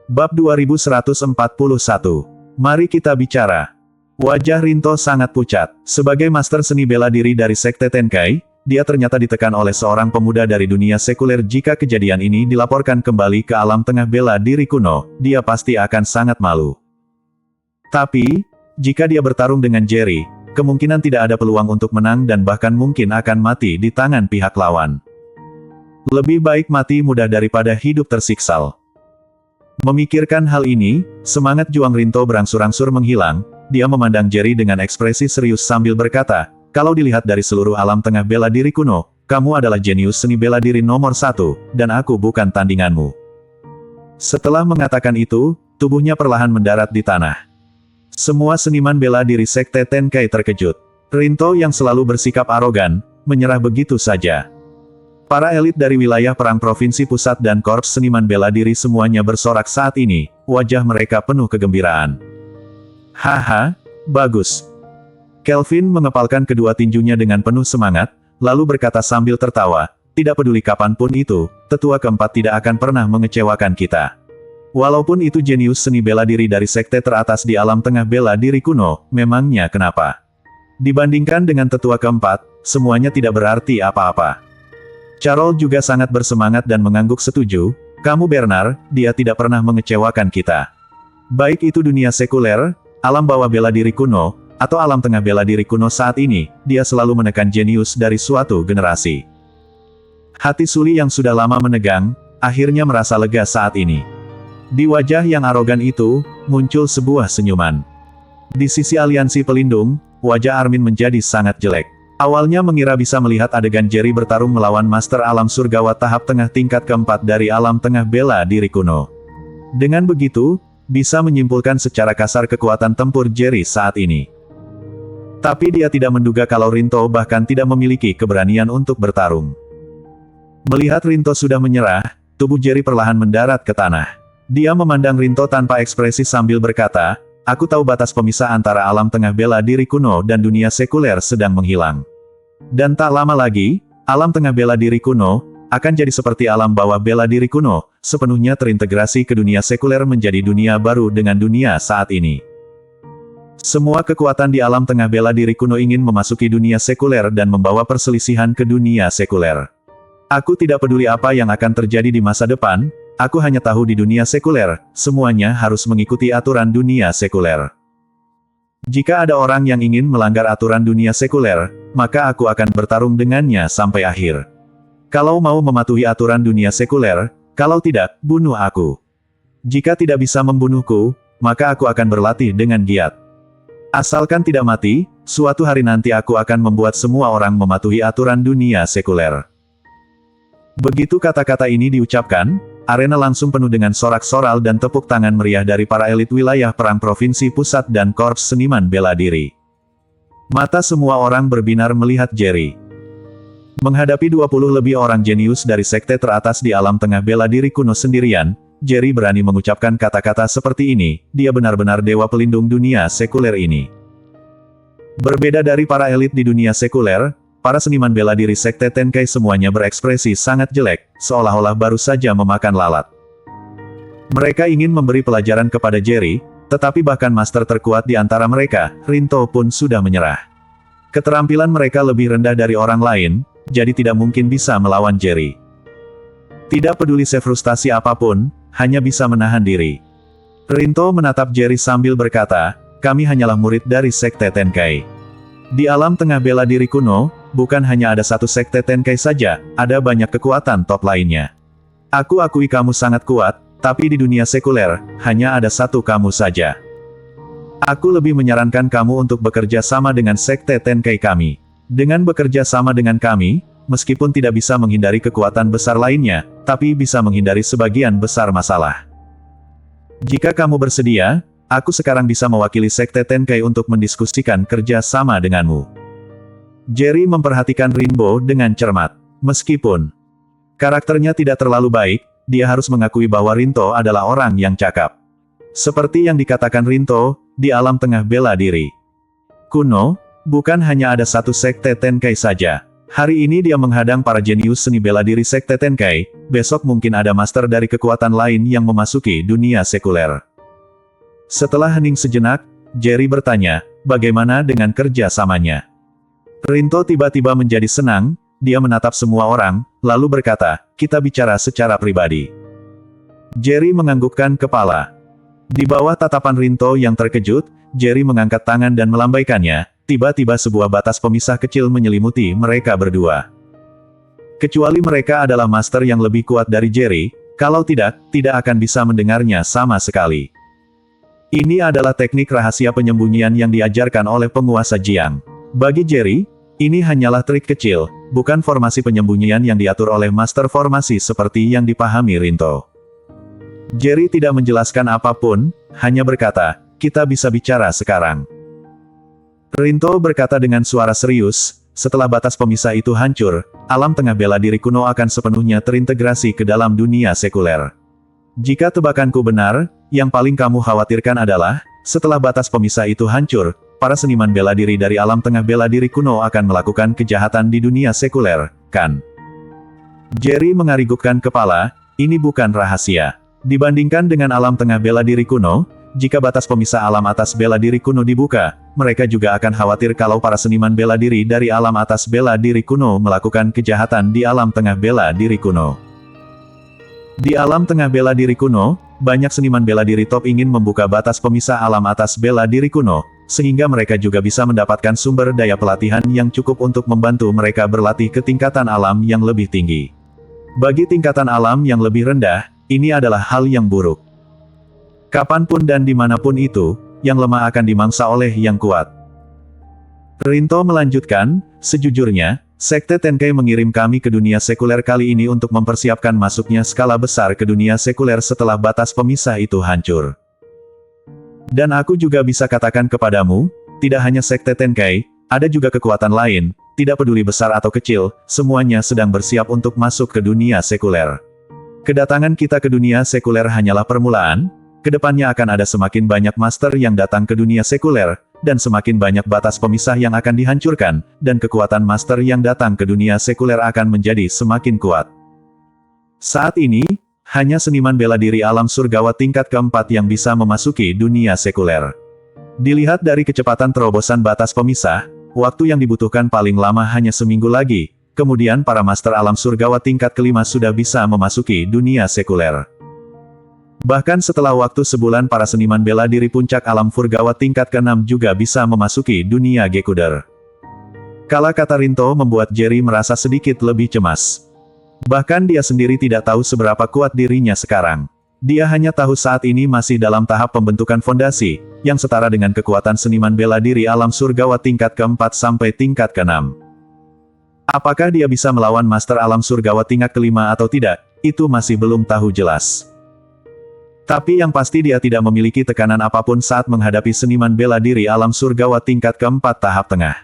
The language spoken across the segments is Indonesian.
Bab 2141. Mari kita bicara. Wajah Rinto sangat pucat. Sebagai master seni bela diri dari Sekte Tenkai, dia ternyata ditekan oleh seorang pemuda dari dunia sekuler. Jika kejadian ini dilaporkan kembali ke alam tengah bela diri kuno, dia pasti akan sangat malu. Tapi, jika dia bertarung dengan Jerry, kemungkinan tidak ada peluang untuk menang dan bahkan mungkin akan mati di tangan pihak lawan. Lebih baik mati mudah daripada hidup tersiksa. Memikirkan hal ini, semangat juang Rinto berangsur-angsur menghilang. Dia memandang Jerry dengan ekspresi serius sambil berkata, "Kalau dilihat dari seluruh alam tengah bela diri kuno, kamu adalah jenius seni bela diri nomor 1, dan aku bukan tandinganmu." Setelah mengatakan itu, tubuhnya perlahan mendarat di tanah. Semua seniman bela diri Sekte Tenkai terkejut. Rinto yang selalu bersikap arogan, menyerah begitu saja. Para elit dari wilayah perang provinsi pusat dan korps seniman bela diri semuanya bersorak saat ini, wajah mereka penuh kegembiraan. "Haha, bagus." Kelvin mengepalkan kedua tinjunya dengan penuh semangat, lalu berkata sambil tertawa, "Tidak peduli kapanpun itu, tetua keempat tidak akan pernah mengecewakan kita. Walaupun itu jenius seni bela diri dari sekte teratas di alam tengah bela diri kuno, memangnya kenapa? Dibandingkan dengan tetua keempat, semuanya tidak berarti apa-apa." Carol juga sangat bersemangat dan mengangguk setuju, "Kamu Bernard, dia tidak pernah mengecewakan kita. Baik itu dunia sekuler, alam bawah bela diri kuno, atau alam tengah bela diri kuno saat ini, dia selalu menekan jenius dari suatu generasi." Hati Suli yang sudah lama menegang, akhirnya merasa lega saat ini. Di wajah yang arogan itu, muncul sebuah senyuman. Di sisi aliansi pelindung, wajah Armin menjadi sangat jelek. Awalnya mengira bisa melihat adegan Jerry bertarung melawan Master Alam Surgawa tahap tengah tingkat keempat dari alam tengah bela diri kuno. Dengan begitu, bisa menyimpulkan secara kasar kekuatan tempur Jerry saat ini. Tapi dia tidak menduga kalau Rinto bahkan tidak memiliki keberanian untuk bertarung. Melihat Rinto sudah menyerah, tubuh Jerry perlahan mendarat ke tanah. Dia memandang Rinto tanpa ekspresi sambil berkata, "Aku tahu batas pemisah antara alam tengah bela diri kuno dan dunia sekuler sedang menghilang. Dan tak lama lagi, alam tengah bela diri kuno akan jadi seperti alam bawah bela diri kuno, sepenuhnya terintegrasi ke dunia sekuler menjadi dunia baru dengan dunia saat ini. Semua kekuatan di alam tengah bela diri kuno ingin memasuki dunia sekuler dan membawa perselisihan ke dunia sekuler. Aku tidak peduli apa yang akan terjadi di masa depan. Aku hanya tahu di dunia sekuler, semuanya harus mengikuti aturan dunia sekuler. Jika ada orang yang ingin melanggar aturan dunia sekuler, maka aku akan bertarung dengannya sampai akhir. Kalau mau mematuhi aturan dunia sekuler, kalau tidak, bunuh aku. Jika tidak bisa membunuhku, maka aku akan berlatih dengan giat. Asalkan tidak mati, suatu hari nanti aku akan membuat semua orang mematuhi aturan dunia sekuler." Begitu kata-kata ini diucapkan, arena langsung penuh dengan sorak-soral dan tepuk tangan meriah dari para elit wilayah perang provinsi pusat dan korps seniman bela diri. Mata semua orang berbinar melihat Jerry. Menghadapi 20 lebih orang jenius dari sekte teratas di alam tengah bela diri kuno sendirian, Jerry berani mengucapkan kata-kata seperti ini, dia benar-benar dewa pelindung dunia sekuler ini. Berbeda dari para elit di dunia sekuler, para seniman bela diri Sekte Tenkai semuanya berekspresi sangat jelek, seolah-olah baru saja memakan lalat. Mereka ingin memberi pelajaran kepada Jerry, tetapi bahkan master terkuat di antara mereka, Rinto pun sudah menyerah. Keterampilan mereka lebih rendah dari orang lain, jadi tidak mungkin bisa melawan Jerry. Tidak peduli sefrustasi apapun, hanya bisa menahan diri. Rinto menatap Jerry sambil berkata, "Kami hanyalah murid dari Sekte Tenkai. Di alam tengah bela diri kuno, bukan hanya ada satu Sekte Tenkai saja, ada banyak kekuatan top lainnya. Aku akui kamu sangat kuat, tapi di dunia sekuler, hanya ada satu kamu saja. Aku lebih menyarankan kamu untuk bekerja sama dengan Sekte Tenkai kami. Dengan bekerja sama dengan kami, meskipun tidak bisa menghindari kekuatan besar lainnya, tapi bisa menghindari sebagian besar masalah. Jika kamu bersedia, aku sekarang bisa mewakili Sekte Tenkai untuk mendiskusikan kerja sama denganmu." Jerry memperhatikan Rinbo dengan cermat. Meskipun karakternya tidak terlalu baik, dia harus mengakui bahwa Rinto adalah orang yang cakap. Seperti yang dikatakan Rinto, di alam tengah bela diri kuno, bukan hanya ada satu Sekte Tenkai saja. Hari ini dia menghadang para jenius seni bela diri Sekte Tenkai, besok mungkin ada master dari kekuatan lain yang memasuki dunia sekuler. Setelah hening sejenak, Jerry bertanya, bagaimana dengan kerja samanya? Rinto tiba-tiba menjadi senang, dia menatap semua orang, lalu berkata, kita bicara secara pribadi. Jerry menganggukkan kepala. Di bawah tatapan Rinto yang terkejut, Jerry mengangkat tangan dan melambaikannya, tiba-tiba sebuah batas pemisah kecil menyelimuti mereka berdua. Kecuali mereka adalah master yang lebih kuat dari Jerry, kalau tidak akan bisa mendengarnya sama sekali. Ini adalah teknik rahasia penyembunyian yang diajarkan oleh penguasa Jiang. Bagi Jerry, ini hanyalah trik kecil, bukan formasi penyembunyian yang diatur oleh master formasi seperti yang dipahami Rinto. Jerry tidak menjelaskan apapun, hanya berkata, kita bisa bicara sekarang. Rinto berkata dengan suara serius, setelah batas pemisah itu hancur, alam tengah bela diri kuno akan sepenuhnya terintegrasi ke dalam dunia sekuler. Jika tebakanku benar, yang paling kamu khawatirkan adalah, setelah batas pemisah itu hancur, para seniman bela diri dari alam tengah bela diri kuno akan melakukan kejahatan di dunia sekuler, kan? Jerry mengarigupkan kepala, ini bukan rahasia. Dibandingkan dengan alam tengah bela diri kuno, jika batas pemisah alam atas bela diri kuno dibuka, mereka juga akan khawatir kalau para seniman bela diri dari alam atas bela diri kuno melakukan kejahatan di alam tengah bela diri kuno. Di alam tengah bela diri kuno, banyak seniman bela diri top ingin membuka batas pemisah alam atas bela diri kuno, sehingga mereka juga bisa mendapatkan sumber daya pelatihan yang cukup untuk membantu mereka berlatih ke tingkatan alam yang lebih tinggi. Bagi tingkatan alam yang lebih rendah, ini adalah hal yang buruk. Kapanpun dan dimanapun itu, yang lemah akan dimangsa oleh yang kuat. Rinto melanjutkan, sejujurnya, Sekte Tenkai mengirim kami ke dunia sekuler kali ini untuk mempersiapkan masuknya skala besar ke dunia sekuler setelah batas pemisah itu hancur. Dan aku juga bisa katakan kepadamu, tidak hanya Sekte Tenkai, ada juga kekuatan lain, tidak peduli besar atau kecil, semuanya sedang bersiap untuk masuk ke dunia sekuler. Kedatangan kita ke dunia sekuler hanyalah permulaan, kedepannya akan ada semakin banyak master yang datang ke dunia sekuler, dan semakin banyak batas pemisah yang akan dihancurkan, dan kekuatan master yang datang ke dunia sekuler akan menjadi semakin kuat. Saat ini, hanya seniman bela diri alam surgawa tingkat keempat yang bisa memasuki dunia sekuler. Dilihat dari kecepatan terobosan batas pemisah, waktu yang dibutuhkan paling lama hanya seminggu lagi, kemudian para master alam surgawa tingkat kelima sudah bisa memasuki dunia sekuler. Bahkan setelah waktu sebulan para seniman bela diri puncak alam Furgawa tingkat ke-6 juga bisa memasuki dunia Gekuder. Kata Rinto membuat Jerry merasa sedikit lebih cemas. Bahkan dia sendiri tidak tahu seberapa kuat dirinya sekarang. Dia hanya tahu saat ini masih dalam tahap pembentukan fondasi, yang setara dengan kekuatan seniman bela diri alam Surgawa tingkat ke-4 sampai tingkat ke-6. Apakah dia bisa melawan master alam Surgawa tingkat ke-5 atau tidak, itu masih belum tahu jelas. Tapi yang pasti dia tidak memiliki tekanan apapun saat menghadapi seniman bela diri alam surgawa tingkat keempat tahap tengah.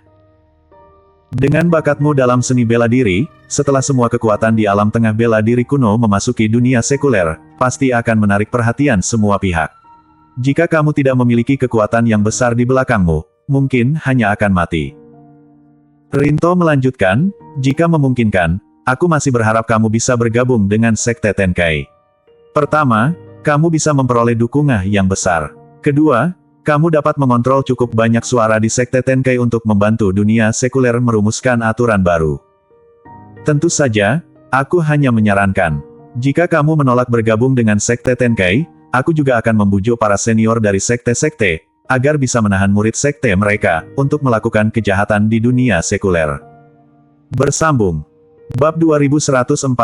Dengan bakatmu dalam seni bela diri, setelah semua kekuatan di alam tengah bela diri kuno memasuki dunia sekuler, pasti akan menarik perhatian semua pihak. Jika kamu tidak memiliki kekuatan yang besar di belakangmu, mungkin hanya akan mati. Rinto melanjutkan, jika memungkinkan, aku masih berharap kamu bisa bergabung dengan Sekte Tenkai. Pertama, kamu bisa memperoleh dukungan yang besar. Kedua, kamu dapat mengontrol cukup banyak suara di Sekte Tenkai untuk membantu dunia sekuler merumuskan aturan baru. Tentu saja, aku hanya menyarankan. Jika kamu menolak bergabung dengan Sekte Tenkai, aku juga akan membujuk para senior dari sekte-sekte, agar bisa menahan murid sekte mereka, untuk melakukan kejahatan di dunia sekuler. Bersambung. Bab 2142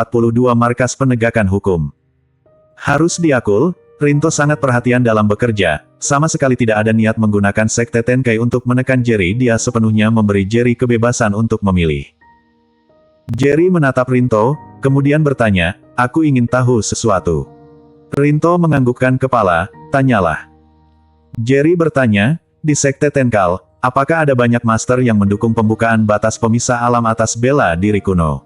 Markas Penegakan Hukum. Harus diakul, Rinto sangat perhatian dalam bekerja, sama sekali tidak ada niat menggunakan Sekte Tenkai untuk menekan Jerry, dia sepenuhnya memberi Jerry kebebasan untuk memilih. Jerry menatap Rinto, kemudian bertanya, aku ingin tahu sesuatu. Rinto menganggukkan kepala, tanyalah. Jerry bertanya, di Sekte Tenkal, apakah ada banyak master yang mendukung pembukaan batas pemisah alam atas bela diri kuno?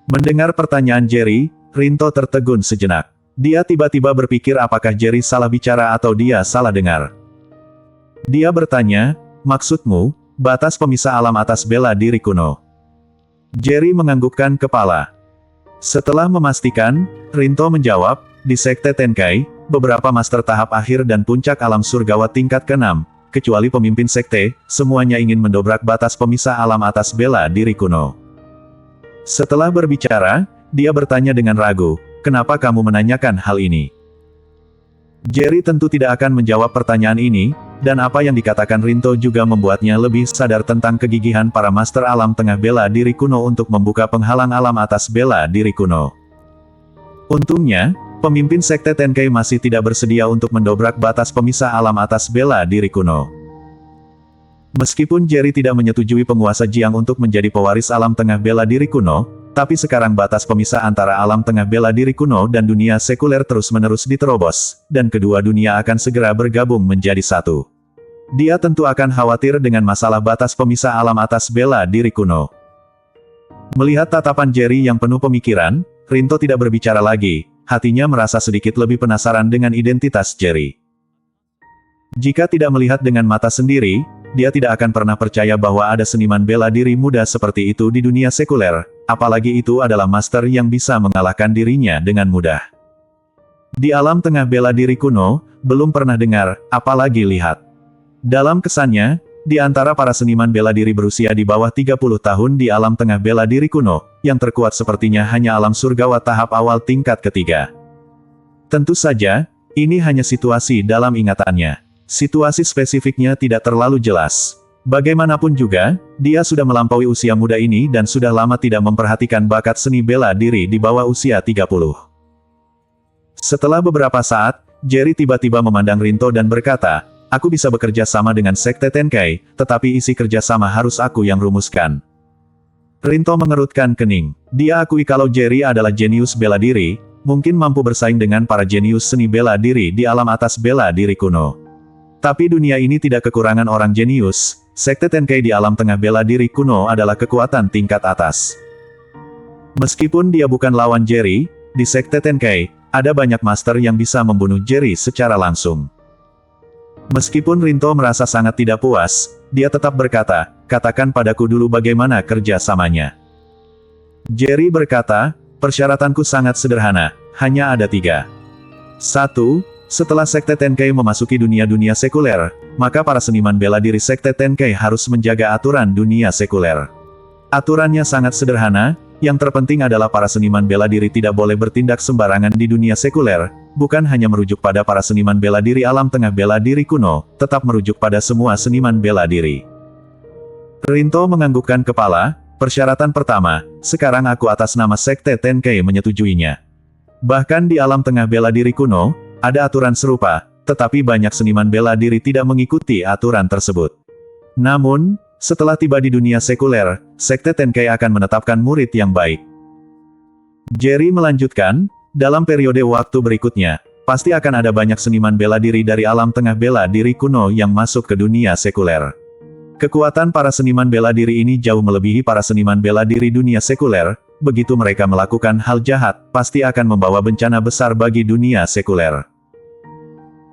Mendengar pertanyaan Jerry, Rinto tertegun sejenak. Dia tiba-tiba berpikir apakah Jerry salah bicara atau dia salah dengar. Dia bertanya, maksudmu, batas pemisah alam atas bela diri kuno? Jerry menganggukkan kepala. Setelah memastikan, Rinto menjawab, di Sekte Tenkai, beberapa master tahap akhir dan puncak alam surgawa tingkat ke-6, kecuali pemimpin sekte, semuanya ingin mendobrak batas pemisah alam atas bela diri kuno. Setelah berbicara, dia bertanya dengan ragu, kenapa kamu menanyakan hal ini? Jerry tentu tidak akan menjawab pertanyaan ini, dan apa yang dikatakan Rinto juga membuatnya lebih sadar tentang kegigihan para master alam tengah bela diri kuno untuk membuka penghalang alam atas bela diri kuno. Untungnya, pemimpin Sekte Tenkai masih tidak bersedia untuk mendobrak batas pemisah alam atas bela diri kuno. Meskipun Jerry tidak menyetujui penguasa Jiang untuk menjadi pewaris alam tengah bela diri kuno, tapi sekarang batas pemisah antara alam tengah bela diri kuno dan dunia sekuler terus-menerus diterobos, dan kedua dunia akan segera bergabung menjadi satu. Dia tentu akan khawatir dengan masalah batas pemisah alam atas bela diri kuno. Melihat tatapan Jerry yang penuh pemikiran, Rinto tidak berbicara lagi, hatinya merasa sedikit lebih penasaran dengan identitas Jerry. Jika tidak melihat dengan mata sendiri, dia tidak akan pernah percaya bahwa ada seniman bela diri muda seperti itu di dunia sekuler, apalagi itu adalah master yang bisa mengalahkan dirinya dengan mudah. Di alam tengah bela diri kuno, belum pernah dengar, apalagi lihat. Dalam kesannya, di antara para seniman bela diri berusia di bawah 30 tahun di alam tengah bela diri kuno, yang terkuat sepertinya hanya alam surgawa tahap awal tingkat ketiga. Tentu saja, ini hanya situasi dalam ingatannya. Situasi spesifiknya tidak terlalu jelas. Bagaimanapun juga, dia sudah melampaui usia muda ini dan sudah lama tidak memperhatikan bakat seni bela diri di bawah usia 30. Setelah beberapa saat, Jerry tiba-tiba memandang Rinto dan berkata, aku bisa bekerja sama dengan Sekte Tenkai, tetapi isi kerjasama harus aku yang rumuskan. Rinto mengerutkan kening. Dia akui kalau Jerry adalah jenius bela diri, mungkin mampu bersaing dengan para jenius seni bela diri di alam atas bela diri kuno. Tapi dunia ini tidak kekurangan orang jenius, Sekte Tenkai di alam tengah bela diri kuno adalah kekuatan tingkat atas. Meskipun dia bukan lawan Jerry, di Sekte Tenkai, ada banyak master yang bisa membunuh Jerry secara langsung. Meskipun Rinto merasa sangat tidak puas, dia tetap berkata, katakan padaku dulu bagaimana kerja samanya. Jerry berkata, persyaratanku sangat sederhana, hanya ada 3. 1. Setelah Sekte Tenkai memasuki dunia-dunia sekuler, maka para seniman bela diri Sekte Tenkai harus menjaga aturan dunia sekuler. Aturannya sangat sederhana, yang terpenting adalah para seniman bela diri tidak boleh bertindak sembarangan di dunia sekuler, bukan hanya merujuk pada para seniman bela diri alam tengah bela diri kuno, tetap merujuk pada semua seniman bela diri. Rinto menganggukkan kepala, persyaratan pertama, sekarang aku atas nama Sekte Tenkai menyetujuinya. Bahkan di alam tengah bela diri kuno, ada aturan serupa, tetapi banyak seniman bela diri tidak mengikuti aturan tersebut. Namun, setelah tiba di dunia sekuler, Sekte Tenkai akan menetapkan murid yang baik. Jerry melanjutkan, dalam periode waktu berikutnya, pasti akan ada banyak seniman bela diri dari alam tengah bela diri kuno yang masuk ke dunia sekuler. Kekuatan para seniman bela diri ini jauh melebihi para seniman bela diri dunia sekuler, begitu mereka melakukan hal jahat, pasti akan membawa bencana besar bagi dunia sekuler.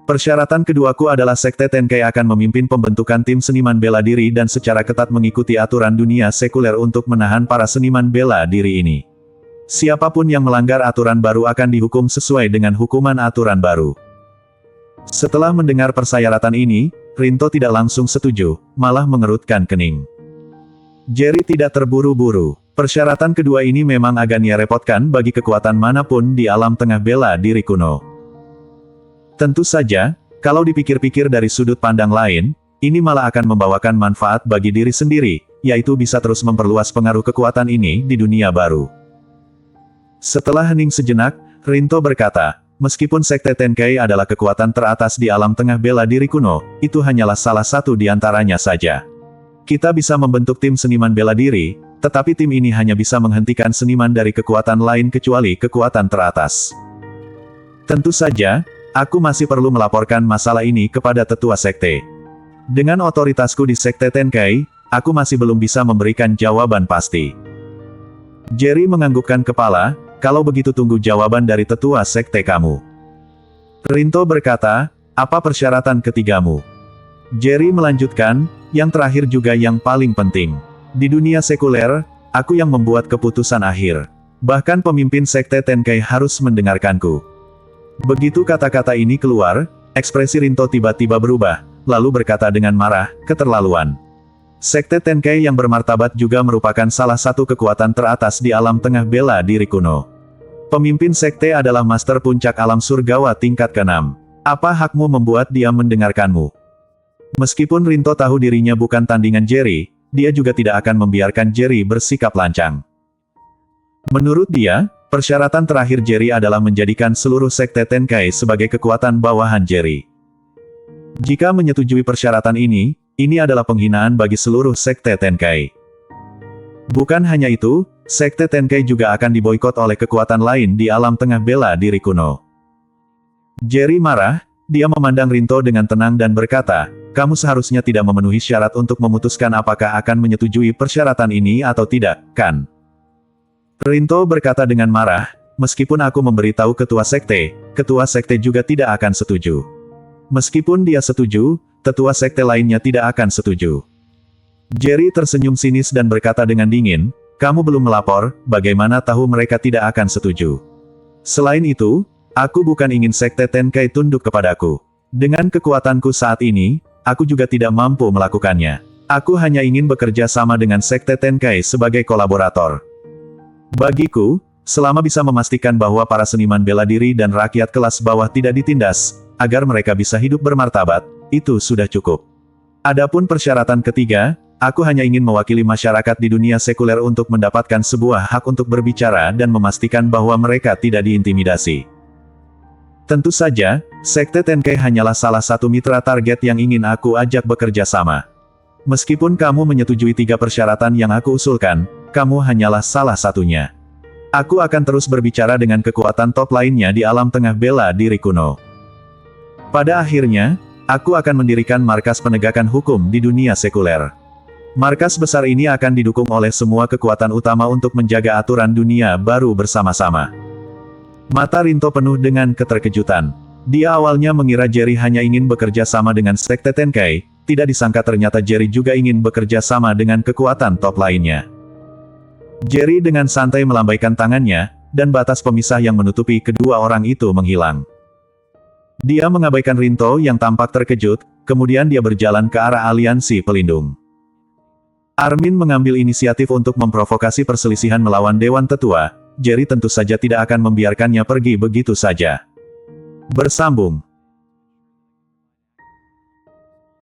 Persyaratan keduaku adalah Sekte Tenkai akan memimpin pembentukan tim seniman bela diri dan secara ketat mengikuti aturan dunia sekuler untuk menahan para seniman bela diri ini. Siapapun yang melanggar aturan baru akan dihukum sesuai dengan hukuman aturan baru. Setelah mendengar persyaratan ini, Rinto tidak langsung setuju, malah mengerutkan kening. Jerry tidak terburu-buru. Persyaratan kedua ini memang agak repotkan bagi kekuatan manapun di alam tengah bela diri kuno. Tentu saja, kalau dipikir-pikir dari sudut pandang lain, ini malah akan membawakan manfaat bagi diri sendiri, yaitu bisa terus memperluas pengaruh kekuatan ini di dunia baru. Setelah hening sejenak, Rinto berkata, meskipun Sekte Tenkai adalah kekuatan teratas di alam tengah bela diri kuno, itu hanyalah salah satu di antaranya saja. Kita bisa membentuk tim seniman bela diri, tetapi tim ini hanya bisa menghentikan seniman dari kekuatan lain kecuali kekuatan teratas. Tentu saja, aku masih perlu melaporkan masalah ini kepada tetua sekte. Dengan otoritasku di Sekte Tenkai, aku masih belum bisa memberikan jawaban pasti. Jerry menganggukkan kepala, kalau begitu tunggu jawaban dari tetua sekte kamu. Rinto berkata, apa persyaratan ketigamu? Jerry melanjutkan, yang terakhir juga yang paling penting. Di dunia sekuler, aku yang membuat keputusan akhir. Bahkan pemimpin Sekte Tenkai harus mendengarkanku. Begitu kata-kata ini keluar, ekspresi Rinto tiba-tiba berubah, lalu berkata dengan marah, keterlaluan. Sekte Tenkai yang bermartabat juga merupakan salah satu kekuatan teratas di alam tengah bela diri kuno. Pemimpin sekte adalah master puncak alam surgawa tingkat ke-6. Apa hakmu membuat dia mendengarkanmu? Meskipun Rinto tahu dirinya bukan tandingan Jerry, dia juga tidak akan membiarkan Jerry bersikap lancang. Menurut dia, persyaratan terakhir Jerry adalah menjadikan seluruh Sekte Tenkai sebagai kekuatan bawahan Jerry. Jika menyetujui persyaratan ini adalah penghinaan bagi seluruh Sekte Tenkai. Bukan hanya itu, Sekte Tenkai juga akan diboikot oleh kekuatan lain di alam tengah bela diri kuno. Jerry marah, dia memandang Rinto dengan tenang dan berkata, kamu seharusnya tidak memenuhi syarat untuk memutuskan apakah akan menyetujui persyaratan ini atau tidak, kan? Rinto berkata dengan marah, meskipun aku memberitahu ketua sekte juga tidak akan setuju. Meskipun dia setuju, tetua sekte lainnya tidak akan setuju. Jerry tersenyum sinis dan berkata dengan dingin, kamu belum melapor, bagaimana tahu mereka tidak akan setuju? Selain itu, aku bukan ingin Sekte Tenkai tunduk kepadaku. Dengan kekuatanku saat ini, aku juga tidak mampu melakukannya. Aku hanya ingin bekerja sama dengan Sekte Tenkai sebagai kolaborator. Bagiku, selama bisa memastikan bahwa para seniman bela diri dan rakyat kelas bawah tidak ditindas, agar mereka bisa hidup bermartabat, itu sudah cukup. Adapun persyaratan ketiga, aku hanya ingin mewakili masyarakat di dunia sekuler untuk mendapatkan sebuah hak untuk berbicara dan memastikan bahwa mereka tidak diintimidasi. Tentu saja, Sekte Tenkai hanyalah salah satu mitra target yang ingin aku ajak bekerja sama. Meskipun kamu menyetujui 3 persyaratan yang aku usulkan, kamu hanyalah salah satunya. Aku akan terus berbicara dengan kekuatan top lainnya di alam tengah bela diri kuno. Pada akhirnya, aku akan mendirikan markas penegakan hukum di dunia sekuler. Markas besar ini akan didukung oleh semua kekuatan utama untuk menjaga aturan dunia baru bersama-sama. Mata Rinto penuh dengan keterkejutan. Dia awalnya mengira Jerry hanya ingin bekerja sama dengan Sekte Tenkai, tidak disangka ternyata Jerry juga ingin bekerja sama dengan kekuatan top lainnya. Jerry dengan santai melambaikan tangannya, dan batas pemisah yang menutupi kedua orang itu menghilang. Dia mengabaikan Rinto yang tampak terkejut, kemudian dia berjalan ke arah aliansi pelindung. Armin mengambil inisiatif untuk memprovokasi perselisihan melawan Dewan Tetua. Jerry tentu saja tidak akan membiarkannya pergi begitu saja. Bersambung.